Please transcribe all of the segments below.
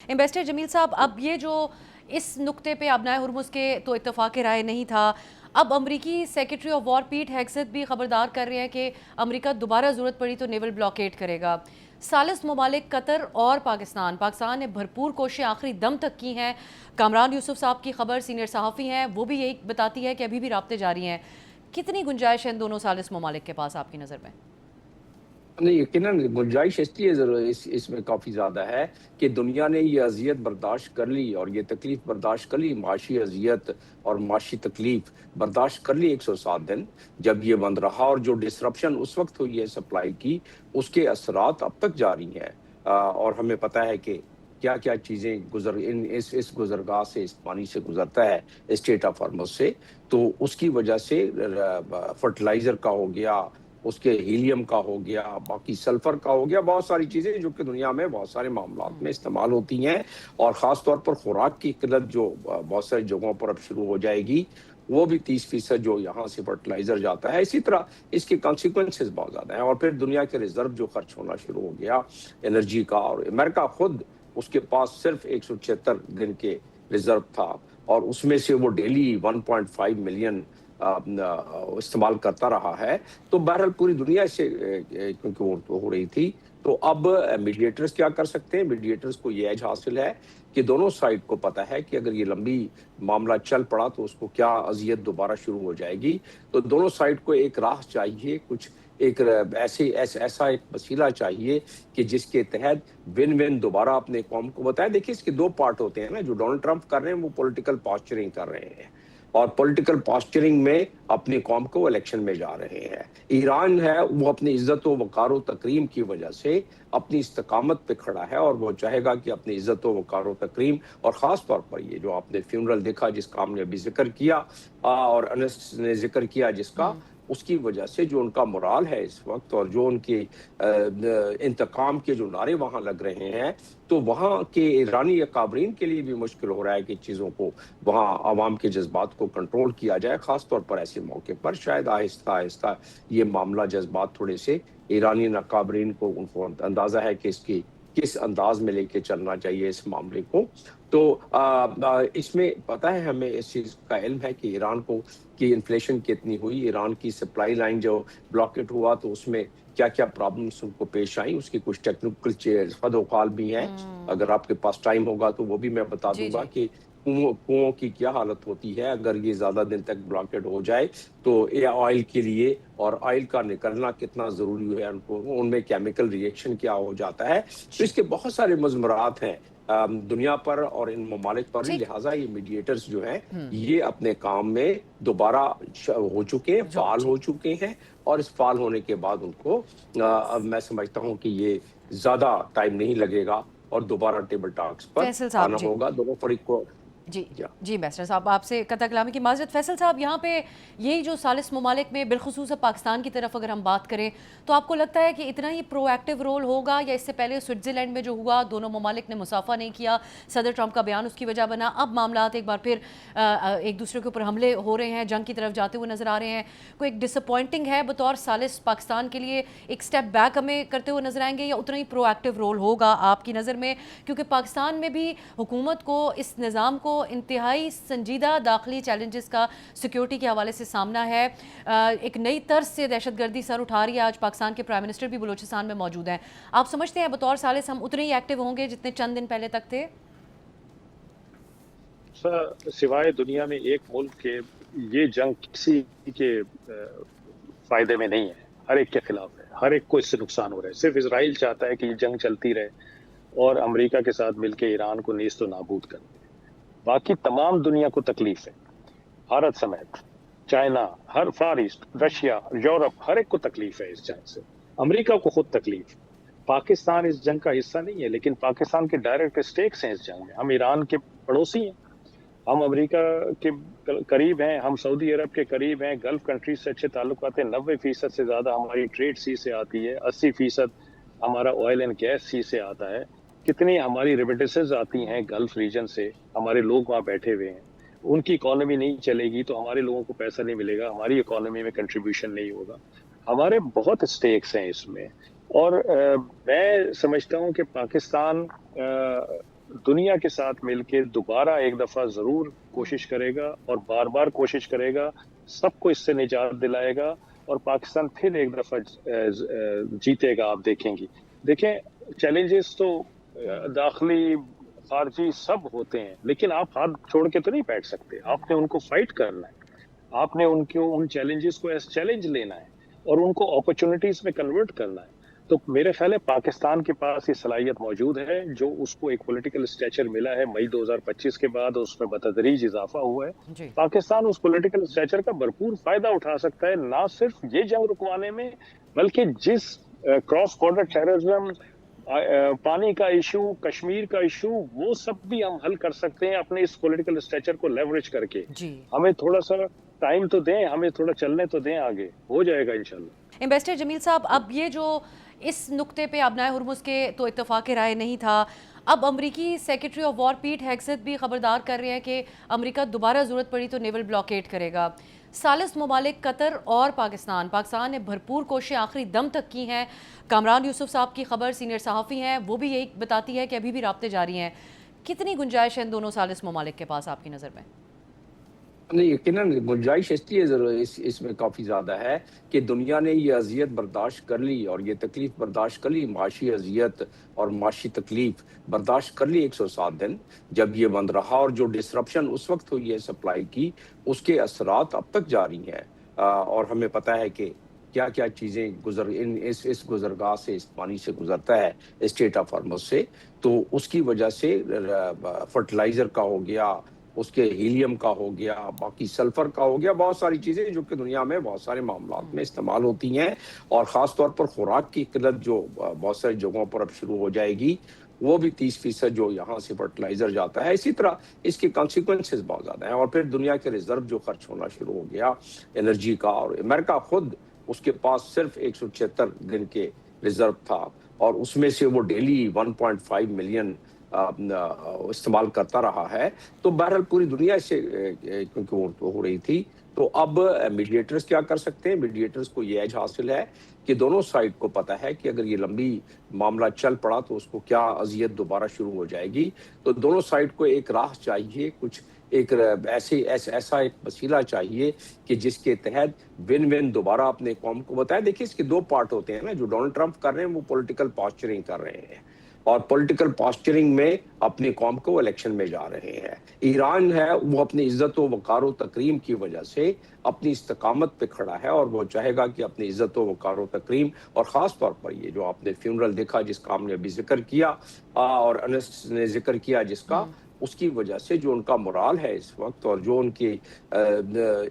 Investor Jameel साहब, अब ये जो इस नुक्ते पे अबनाए हुर्मुज़ के तो इत्तफाक़ राय नहीं था, अब अमरीकी सेक्रेटरी ऑफ वॉर पीट हेग्सेथ भी ख़बरदार कर रहे हैं कि अमरीका दोबारा ज़रूरत पड़ी तो नेवल ब्लॉकेड करेगा। सालिस ममालिक कतर और पाकिस्तान ने भरपूर कोशिशें आखिरी दम तक की हैं। कामरान यूसुफ साहब की खबर, सीनियर सहाफ़ी हैं, वो भी यही बताती है कि अभी भी राब्ते जारी हैं। कितनी गुंजाइश है इन दोनों सालिस ममालिक के पास आपकी नज़र में? नहीं, यकीनन गुंजाइश इसलिए इसमें काफ़ी ज़्यादा है कि दुनिया ने ये अज़ियत बर्दाश्त कर ली और ये तकलीफ़ बर्दाश्त कर ली, माशी अज़ियत और माशी तकलीफ़ बर्दाश्त कर ली 107 दिन, जब ये बंद रहा। और जो डिसरप्शन उस वक़्त हुई है सप्लाई की, उसके असरात अब तक जारी हैं। और हमें पता है कि क्या-क्या चीज़ें इस गुज़रगाह से, इस पानी से गुज़रता है, स्ट्रेट ऑफ हॉर्मुज़ से, तो उसकी वजह से फर्टिलाइज़र का हो गया, उसके हीलियम का हो गया, बाकी सल्फर का हो गया, बहुत सारी चीज़ें जो कि दुनिया में बहुत सारे मामलात में इस्तेमाल होती हैं। और ख़ास तौर पर खुराक की किल्लत जो बहुत सारी जगहों पर अब शुरू हो जाएगी, वो भी 30% जो यहाँ से फर्टिलाइज़र जाता है। इसी तरह इसके कॉन्सिक्वेंसेस बहुत ज़्यादा हैं। और फिर दुनिया के रिज़र्व जो खर्च होना शुरू हो गया एनर्जी का, और अमेरिका खुद, उसके पास सिर्फ 176 दिन के रिज़र्व था और उसमें से वो डेली 1.5 मिलियन इस्तेमाल करता रहा है। तो बहरहाल पूरी दुनिया इससे क्योंकि वो हो रही थी, तो अब मीडिएटर्स क्या कर सकते हैं? मीडिएटर्स को ये एज हासिल है कि दोनों साइड को पता है कि अगर ये लंबी मामला चल पड़ा तो उसको क्या अज़ियत दोबारा शुरू हो जाएगी। तो दोनों साइड को एक राह चाहिए, कुछ एक ऐसा एक वसीला चाहिए कि जिसके तहत विन-विन दोबारा अपने कौम को बताएँ। देखिए, इसके 2 पार्ट होते हैं ना, जो डोनाल्ड ट्रंप कर रहे हैं वो पॉलिटिकल पॉस्चरिंग कर रहे हैं और पॉलिटिकल पॉस्चरिंग में अपनी कौम को इलेक्शन में जा रहे हैं। ईरान है, वो अपनी इज़्ज़त व वक़ार व तकरीम की वजह से अपनी इस्तकामत पे खड़ा है और वो चाहेगा कि अपनी इज़्ज़त व वक़ार व तकरीम, और ख़ास तौर पर ये जो आपने फ्यूनरल देखा जिसका हमने अभी ज़िक्र किया और अनस ने ज़िक्र किया जिसका, उसकी वजह से जो उनका मोराल है इस वक़्त और जो उनके इंतकाम के जो नारे वहाँ लग रहे हैं, तो वहाँ के ईरानी अकाबरीन के लिए भी मुश्किल हो रहा है कि चीज़ों को, वहाँ अवाम के जज़्बात को कंट्रोल किया जाए। ख़ास तौर पर ऐसे मौके पर शायद आहिस्ता-आहिस्ता ये मामला, जज़्बात थोड़े से ईरानी अकाबरीन को, उनको अंदाज़ा है कि इसकी किस अंदाज़ में लेके चलना चाहिए इस मामले को। तो इसमें पता है, हमें इस चीज़ का इल्म है कि ईरान को कि इन्फ्लेशन कितनी हुई, ईरान की सप्लाई लाइन जो ब्लॉकेट हुआ तो उसमें क्या-क्या प्रॉब्लम्स उनको पेश आई, उसकी कुछ टेक्निकल फ़दोक़ाल भी हैं। अगर आपके पास टाइम होगा तो वो भी मैं बता जी, दूँगा जी। कि कुओं की क्या हालत होती है अगर ये ज़्यादा दिन तक ब्लॉकेट हो जाए, तो ये ऑयल के लिए, और ऑयल का निकलना कितना ज़रूरी है उनको, उनमें केमिकल रिएक्शन क्या हो जाता है। तो जी। इसके बहुत सारे मज़मरात हैं दुनिया पर और इन ममालिक पर भी, ठीक। लिहाज़ा ये मीडिएटर्स जो हैं, ये अपने काम में दोबारा हो चुके हैं, फ़ाल जी। हो चुके हैं। और इस फ़ाल होने के बाद उनको अब मैं समझता हूँ कि ये ज़्यादा टाइम नहीं लगेगा और दोबारा टेबल टॉक्स पर फैसल साहब, आना जी। होगा दोनों फरीक को। जी। या जी, एम्बेसडर साहब, आपसे कतई कलामी की माज़रत। फैसल साहब, यहाँ पे यही जो सालिस ममालिक में बिलख़ुसूस पाकिस्तान की तरफ अगर हम बात करें, तो आपको लगता है कि इतना ही प्रोएक्टिव रोल होगा, या इससे पहले स्विट्ज़रलैंड में जो हुआ, दोनों ममालिक ने मुसाफ़ा नहीं किया, सदर ट्रंप का बयान उसकी वजह बना, अब मामलात एक बार फिर एक दूसरे के ऊपर हमले हो रहे हैं, जंग की तरफ जाते हुए नज़र आ रहे हैं। कोई एक डिसअपॉइंटिंग है बतौर सालिस पाकिस्तान के लिए, एक स्टेप बैक हमें करते हुए नज़र आएंगे, या उतना ही प्रोएक्टिव रोल होगा आपकी नज़र में? क्योंकि पाकिस्तान में भी हुकूमत को, इस निज़ाम को इंतहाई संजीदा दाखिली चैलेंजेस का सिक्योरिटी के हवाले से सामना है। एक नई तर्ज से दहशतगर्दी सर उठा रही है। आज पाकिस्तान के प्राइम मिनिस्टर भी बलूचिस्तान में मौजूद हैं। आप समझते हैं बतौर सालिस हम उतने ही एक्टिव होंगे जितने चंद दिन पहले तक थे? सिवाय दुनिया में एक मुल्क के, ये जंग किसी के फायदे में नहीं है, हर एक के खिलाफ है, हर एक को इससे नुकसान हो रहा है। सिर्फ इजराइल चाहता है कि ये जंग चलती रहे और अमेरिका के साथ मिलकर ईरान को नेस्त नाबूद कर दे। बाकी तमाम दुनिया को तकलीफ है, भारत समेत, चाइना, हर फार ईस्ट, रशिया, यूरोप, हर एक को तकलीफ है इस जंग से। अमेरिका को खुद तकलीफ। पाकिस्तान इस जंग का हिस्सा नहीं है, लेकिन पाकिस्तान के डायरेक्ट स्टेक्स हैं इस जंग में। हम ईरान के पड़ोसी हैं, हम अमेरिका के करीब हैं, हम सऊदी अरब के करीब हैं, गल्फ कंट्रीज से अच्छे ताल्लुकात हैं। 90% से ज़्यादा हमारी ट्रेड सी से आती है, 80% हमारा ऑयल एंड गैस सी से आता है। कितनी हमारी रेमिटेंसेस आती हैं गल्फ रीजन से, हमारे लोग वहाँ बैठे हुए हैं। उनकी इकोनॉमी नहीं चलेगी तो हमारे लोगों को पैसा नहीं मिलेगा, हमारी इकोनॉमी में कंट्रीब्यूशन नहीं होगा। हमारे बहुत स्टेक्स हैं इसमें। और मैं समझता हूँ कि पाकिस्तान दुनिया के साथ मिलकर दोबारा एक दफा जरूर कोशिश करेगा और बार बार कोशिश करेगा, सबको इससे निजात दिलाएगा और पाकिस्तान फिर एक दफा जीतेगा। आप देखेंगी। देखें, चैलेंजेस तो दाखिली खारजी सब होते हैं, लेकिन आप हाथ छोड़ के तो नहीं बैठ सकते। आपने उनको फाइट करना है, आपने उन चैलेंजेस को एज चैलेंज लेना है और उनको अपॉर्चुनिटीज में कन्वर्ट करना है। तो मेरे ख्याल है पाकिस्तान के पास ये सलाहियत मौजूद है, जो उसको एक पॉलिटिकल स्टेचर मिला है मई 2025 के बाद, उसमें बतदरीज इजाफा हुआ है। पाकिस्तान उस पॉलिटिकल स्टेचर का भरपूर फायदा उठा सकता है, ना सिर्फ ये जंग रुकवाने में, बल्कि जिस क्रॉस बॉर्डर टेररिज्म, पानी का इशू, कश्मीर का इशू, वो सब भी हम हल कर सकते हैं अपने इस पॉलिटिकल स्ट्रेचर को लेवरेज करके। हमें थोड़ा सा टाइम तो दें, हमें थोड़ा चलने तो दें, आगे हो जाएगा इंशाल्लाह। एम्बेसडर जमील साहब, अब ये जो इस नुक्ते पे अबनाए हुर्मुज़ के तो इत्तफाक राय नहीं था, अब अमरीकी सेक्रेटरी ऑफ वॉर पीट हेग्सेथ भी खबरदार कर रहे हैं कि अमेरिका दोबारा ज़रूरत पड़ी तो नेवल ब्लॉकेड करेगा। सालिस ममालिक कतर और पाकिस्तान ने भरपूर कोशिशें आखिरी दम तक की हैं। कामरान यूसुफ साहब की खबर, सीनियर सहाफ़ी हैं, वो भी यही बताती है कि अभी भी राब्ते जारी हैं। कितनी गुंजाइश है इन दोनों सालिस ममालिक के पास आपकी नज़र में? नहीं, यकीनन गुंजाइश इसलिए इसमें काफ़ी ज़्यादा है कि दुनिया ने ये अजियत बर्दाश्त कर ली और ये तकलीफ़ बर्दाश्त कर ली, माशी अजियत और माशी तकलीफ़ बर्दाश्त कर ली 107 दिन जब ये बंद रहा, और जो डिसरप्शन उस वक्त हुई है सप्लाई की, उसके असरात अब तक जारी हैं। और हमें पता है कि क्या क्या चीज़ें इस गुजरगाह से, इस पानी से गुजरता है, स्टेट ऑफ हॉर्मुज़ से। तो उसकी वजह से फर्टिलाइज़र का हो गया, उसके हीलियम का हो गया, बाकी सल्फर का हो गया, बहुत सारी चीज़ें जो कि दुनिया में बहुत सारे मामलात में इस्तेमाल होती हैं, और ख़ास तौर पर खुराक की किल्लत जो बहुत सारी जगहों पर अब शुरू हो जाएगी, वो भी 30% जो यहाँ से फर्टिलाइज़र जाता है। इसी तरह इसके कॉन्सिक्वेंसेस बहुत ज़्यादा हैं, और फिर दुनिया के रिजर्व जो खर्च होना शुरू हो गया एनर्जी का, और अमेरिका खुद उसके पास सिर्फ 176 दिन के रिजर्व था, और उसमें से वो डेली 1.5 मिलियन इस्तेमाल करता रहा है। तो बहरहाल पूरी दुनिया इससे क्योंकि वो हो रही थी, तो अब मीडिएटर्स क्या कर सकते हैं? मीडिएटर्स को ये एज हासिल है कि दोनों साइड को पता है कि अगर ये लंबी मामला चल पड़ा तो उसको क्या अजियत दोबारा शुरू हो जाएगी। तो दोनों साइड को एक राह चाहिए, कुछ एक ऐसा एक वसीला चाहिए कि जिसके तहत विन विन दोबारा अपने कौम को बताए। देखिए, इसके दो पार्ट होते हैं ना, जो डोनाल्ड ट्रंप कर रहे हैं वो पॉलिटिकल पॉस्चरिंग कर रहे हैं, और पॉलिटिकल पॉस्चरिंग में अपनी कौम को इलेक्शन में जा रहे हैं। ईरान है वो अपनी इज्जत व वकार व तकरीम की वजह से अपनी इस्तकामत पे खड़ा है, और वो चाहेगा कि अपनी इज्जत व वकार व तकरीम, और ख़ास तौर पर ये जो आपने फ्यूनरल देखा जिसका हमने अभी जिक्र किया और अनस ने जिक्र किया जिसका, उसकी वजह से जो उनका मोराल है इस वक्त, और जो उनके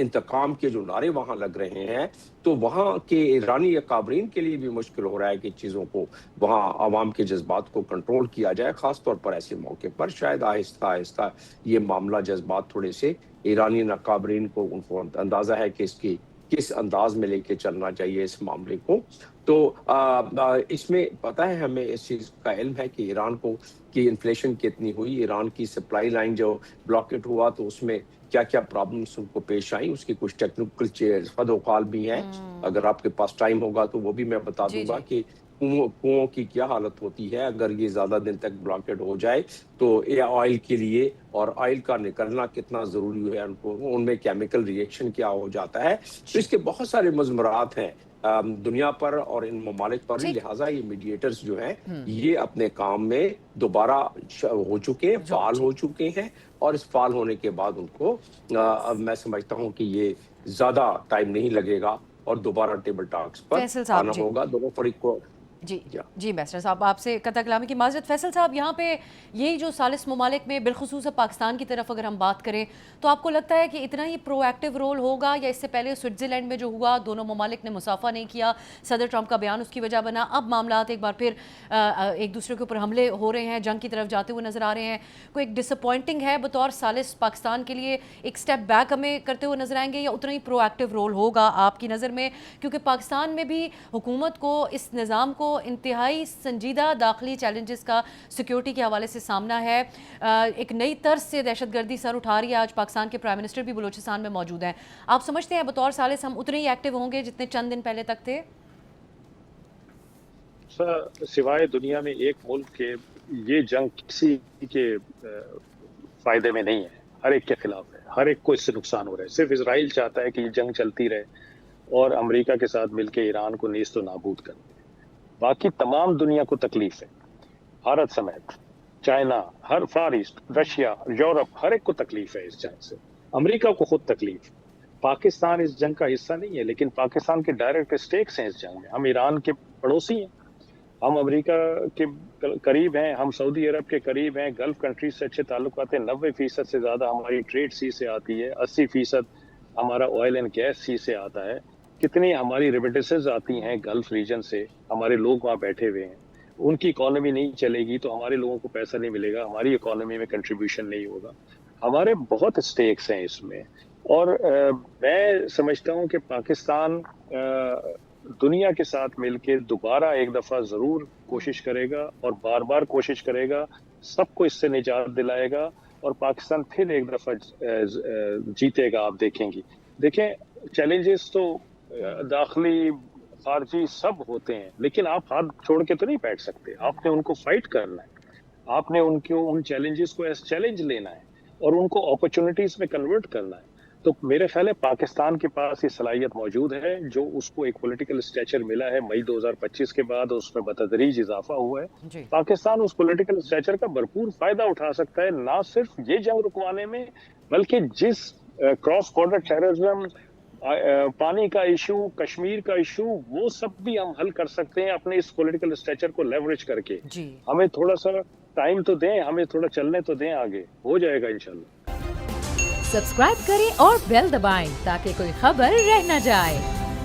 इंतकाम के जो नारे वहाँ लग रहे हैं, तो वहाँ के ईरानी अकाबरीन के लिए भी मुश्किल हो रहा है कि चीज़ों को, वहाँ आवाम के जज्बात को कंट्रोल किया जाए। ख़ास तौर पर ऐसे मौके पर शायद आहिस्ता आहिस्ता ये मामला, जज्बात थोड़े से ईरानी अकाबरीन को, उनको अंदाज़ा है कि इसकी किस अंदाज में लेके चलना चाहिए इस मामले को। तो इसमें पता है, हमें इस चीज़ का इल्म है कि ईरान को कि इन्फ्लेशन कितनी हुई, ईरान की सप्लाई लाइन जो ब्लॉकेट हुआ तो उसमें क्या क्या प्रॉब्लम्स उनको पेश आई, उसकी कुछ टेक्निकल फदोकाल भी हैं। अगर आपके पास टाइम होगा तो वो भी मैं बता दूंगा कि कुओं की क्या हालत होती है अगर ये ज़्यादा दिन तक ब्लॉकेट हो जाए, तो ये ऑयल के लिए, और ऑयल का निकलना कितना ज़रूरी है उनको, उनमें केमिकल रिएक्शन क्या हो जाता है। तो इसके बहुत सारे मज़मरात हैं दुनिया पर और इन ममालिक पर, लिहाजा ये मीडिएटर्स जो हैं ये अपने काम में दोबारा हो चुके हैं, फाल हो चुके हैं, और इस फाल होने के बाद उनको अब मैं समझता हूँ कि ये ज़्यादा टाइम नहीं लगेगा और दोबारा टेबल टॉक्स पर आना होगा दोनों फरीक को। जी बैरिस्टर साहब, आपसे कतई कलामी की माजरत। फैसल साहब, यहाँ पे यही जो सालिस ममालिक में बिलखुसूस पाकिस्तान की तरफ अगर हम बात करें, तो आपको लगता है कि इतना ही प्रोएक्टिव रोल होगा, या इससे पहले स्विट्ज़रलैंड में जो हुआ, दोनों ममालिक ने मुसाफा नहीं किया, सदर ट्रंप का बयान उसकी वजह बना, अब मामला एक बार फिर एक दूसरे के ऊपर हमले हो रहे हैं, जंग की तरफ जाते हुए नज़र आ रहे हैं, कोई एक डिसअपॉइंटिंग है बतौर सालिस पाकिस्तान के लिए, एक स्टेप बैक हमें करते हुए नजर आएंगे, या उतना ही प्रोएक्टिव रोल होगा आपकी नज़र में? क्योंकि पाकिस्तान में भी हुकूमत को, इस निज़ाम को इंतहाई संजीदा दाखिली चैलेंजेस का सिक्योरिटी के हवाले से सामना है। एक नई तर्ज से दहशतगर्दी सर उठा रही है। आज पाकिस्तान के प्राइम मिनिस्टर भी बलूचिस्तान में मौजूद हैं। आप समझते हैं बतौर सालिस हम उतने ही एक्टिव होंगे जितने चंद दिन पहले तक थे? सिवाय दुनिया में एक मुल्क के ये जंग किसी के फायदे में नहीं है, हर एक के खिलाफ है, हर एक को इससे नुकसान हो रहा है। सिर्फ इजराइल चाहता है कि ये जंग चलती रहे और अमेरिका के साथ मिलकर ईरान को नेस्त व नाबूद कर दे। बाकी तमाम दुनिया को तकलीफ है, भारत समेत, चाइना, हर फार ईस्ट, रशिया, यूरोप, हर एक को तकलीफ है इस जंग से। अमेरिका को खुद तकलीफ। पाकिस्तान इस जंग का हिस्सा नहीं है, लेकिन पाकिस्तान के डायरेक्ट स्टेक्स हैं इस जंग में। हम ईरान के पड़ोसी हैं, हम अमेरिका के करीब हैं, हम सऊदी अरब के करीब हैं, गल्फ कंट्रीज से अच्छे ताल्लुकात हैं। 90% से ज़्यादा हमारी ट्रेड सी से आती है, 80% हमारा ऑयल एंड गैस सी से आता है। कितनी हमारी रेमिटेंसेस आती हैं गल्फ रीजन से, हमारे लोग वहाँ बैठे हुए हैं। उनकी इकोनॉमी नहीं चलेगी तो हमारे लोगों को पैसा नहीं मिलेगा, हमारी इकोनॉमी में कंट्रीब्यूशन नहीं होगा। हमारे बहुत स्टेक्स हैं इसमें, और मैं समझता हूँ कि पाकिस्तान दुनिया के साथ मिलकर दोबारा एक दफ़ा ज़रूर कोशिश करेगा और बार बार कोशिश करेगा, सबको इससे निजात दिलाएगा और पाकिस्तान फिर एक दफ़ा जीतेगा। आप देखेंगी, देखें, चैलेंजेस तो दाखिली खारजी सब होते हैं, लेकिन आप हाथ छोड़ के तो नहीं बैठ सकते। आपने उनको फाइट करना है, आपने उन चैलेंजेस को एज चैलेंज लेना है और उनको अपॉर्चुनिटीज में कन्वर्ट करना है। तो मेरे ख्याल है पाकिस्तान के पास ये सलाहियत मौजूद है, जो उसको एक पॉलिटिकल स्टेचर मिला है मई 2025 के बाद, उसमें बतदरीज इजाफा हुआ है। पाकिस्तान उस पॉलिटिकल स्टेचर का भरपूर फायदा उठा सकता है, ना सिर्फ ये जंग रुकवाने में, बल्कि जिस क्रॉस बॉर्डर टेररिज्म, पानी का इशू, कश्मीर का इशू, वो सब भी हम हल कर सकते हैं अपने इस पॉलिटिकल स्ट्रक्चर को लेवरेज करके। हमें थोड़ा सा टाइम तो दें, हमें थोड़ा चलने तो दें, आगे हो जाएगा इंशाल्लाह। सब्सक्राइब करें और बेल दबाएं ताकि कोई खबर रह न जाए।